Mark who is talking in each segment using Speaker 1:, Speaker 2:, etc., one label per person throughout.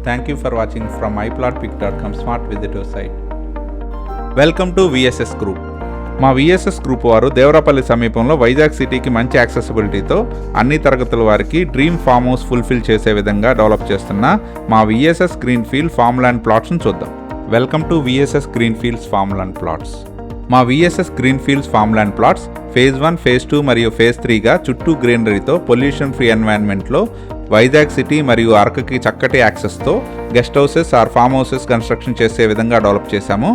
Speaker 1: Thank you for watching from iplotpic.com smart visitor site. Welcome to VSS group. మా VSS group వారు దేవరాపల్లి సమీపంలో వైజాగ్ సిటీకి మంచి యాక్సెసిబిలిటీతో అన్ని తరగతుల వారికి డ్రీమ్ ఫామ్ హౌస్ ఫుల్ఫిల్ చేసే విధంగా డెవలప్ చేస్తున్న మా విఎస్ఎస్ గ్రీన్ఫీల్డ్ ఫామ్ ల్యాండ్ ప్లాట్స్ను చూద్దాం. Welcome to VSS greenfields farm land plots. మా VSS greenfields farm land plots phase 1, phase 2 మరియు ఫేజ్ 3గా చుట్టూ గ్రీనరీతో పొల్యూషన్ ఫ్రీ ఎన్వైరన్మెంట్లో వైజాగ్ సిటీ మరియు అరకుకి చక్కటి యాక్సెస్తో guest houses or farm houses construction చేసే విధంగా డెవలప్ చేశాము.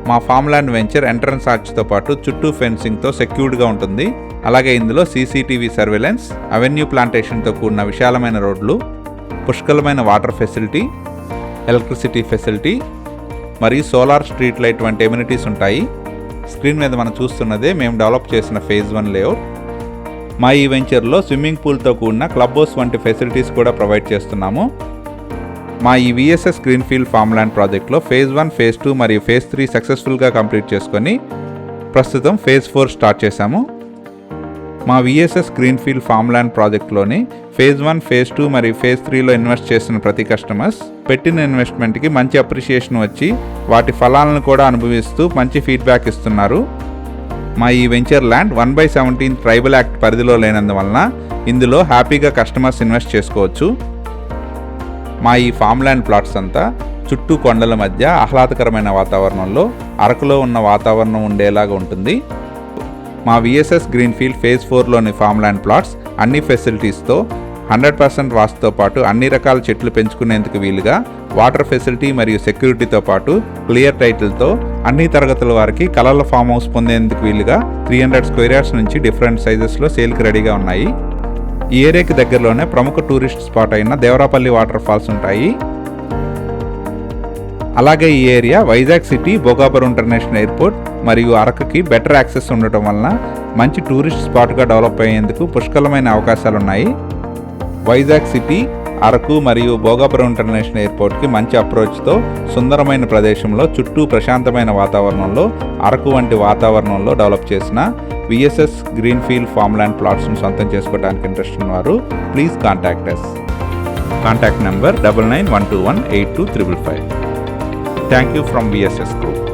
Speaker 1: మా ఫామ్ ల్యాండ్ వెంచర్ ఎంట్రన్స్ ఆర్చ్తో పాటు చుట్టూ ఫెన్సింగ్తో సెక్యూర్డ్గా ఉంటుంది. అలాగే ఇందులో సీసీటీవీ సర్వేలెన్స్, అవెన్యూ ప్లాంటేషన్తో కూడిన విశాలమైన రోడ్లు, పుష్కలమైన వాటర్ ఫెసిలిటీ, ఎలక్ట్రిసిటీ ఫెసిలిటీ మరియు సోలార్ స్ట్రీట్ లైట్ వంటి ఎమ్యూనిటీస్ ఉంటాయి. స్క్రీన్ మీద మనం చూస్తున్నదే మేము డెవలప్ చేసిన ఫేజ్ 1 లేఅవుట్. మా ఈ వెంచర్లో స్విమ్మింగ్ పూల్తో కూడిన క్లబ్ హౌస్ వంటి ఫెసిలిటీస్ కూడా ప్రొవైడ్ చేస్తున్నాము. మా ఈ విఎస్ఎస్ గ్రీన్ఫీల్డ్ ఫామ్ ల్యాండ్ ప్రాజెక్ట్లో ఫేజ్ 1, ఫేజ్ 2 మరియు ఫేజ్ 3 సక్సెస్ఫుల్గా కంప్లీట్ చేసుకొని ప్రస్తుతం ఫేజ్ 4 స్టార్ట్ చేశాము. మా విఎస్ఎస్ గ్రీన్ఫీల్డ్ ఫామ్ ల్యాండ్ ప్రాజెక్ట్లోని ఫేజ్ 1, ఫేజ్ 2 మరియు ఫేజ్ 3లో ఇన్వెస్ట్ చేసిన ప్రతి కస్టమర్స్ పెట్టిన ఇన్వెస్ట్మెంట్కి మంచి అప్రిషియేషన్ వచ్చి వాటి ఫలాలను కూడా అనుభవిస్తూ మంచి ఫీడ్బ్యాక్ ఇస్తున్నారు. మా ఈ వెంచర్ ల్యాండ్ 1/17 ట్రైబల్ యాక్ట్ పరిధిలో లేనందువలన ఇందులో హ్యాపీగా కస్టమర్స్ ఇన్వెస్ట్ చేసుకోవచ్చు. మా ఈ ఫామ్ ల్యాండ్ ప్లాట్స్ అంతా చుట్టూ కొండల మధ్య ఆహ్లాదకరమైన వాతావరణంలో అరకులో ఉన్న వాతావరణం ఉండేలాగా ఉంటుంది. మా విఎస్ఎస్ గ్రీన్ఫీల్డ్ ఫేజ్ 4లోని ఫామ్ ల్యాండ్ ప్లాట్స్ అన్ని ఫెసిలిటీస్తో 100% వాస్తుతో పాటు అన్ని రకాల చెట్లు పెంచుకునేందుకు వీలుగా వాటర్ ఫెసిలిటీ మరియు సెక్యూరిటీతో పాటు క్లియర్ టైటిల్తో అన్ని తరగతుల వారికి కలర్ల ఫామ్ హౌస్ పొందేందుకు వీలుగా 300 స్క్వేర్ యార్డ్స్ నుంచి డిఫరెంట్ సైజెస్లో సేల్కి రెడీగా ఉన్నాయి. ఈ ఏరియాకి దగ్గరలోనే ప్రముఖ టూరిస్ట్ స్పాట్ అయిన దేవరాపల్లి వాటర్ ఫాల్స్ ఉంటాయి. అలాగే ఈ area Vizag city, Bhogapuram international airport మరియు అరకుకి బెటర్ యాక్సెస్ ఉండటం వలన మంచి టూరిస్ట్ స్పాట్గా డెవలప్ అయ్యేందుకు పుష్కలమైన అవకాశాలున్నాయి. వైజాగ్ సిటీ, అరకు మరియు భోగాపురం ఇంటర్నేషనల్ ఎయిర్పోర్ట్కి మంచి అప్రోచ్తో సుందరమైన ప్రదేశంలో చుట్టూ ప్రశాంతమైన వాతావరణంలో అరకు వంటి వాతావరణంలో డెవలప్ చేసిన విఎస్ఎస్ గ్రీన్ఫీల్డ్ ఫామ్ ల్యాండ్ ప్లాట్స్ను సొంతం చేసుకోవడానికి ఇంట్రెస్ట్ ఉన్నవారు please contact us. Contact number 9912182555. Thank you from VSS group.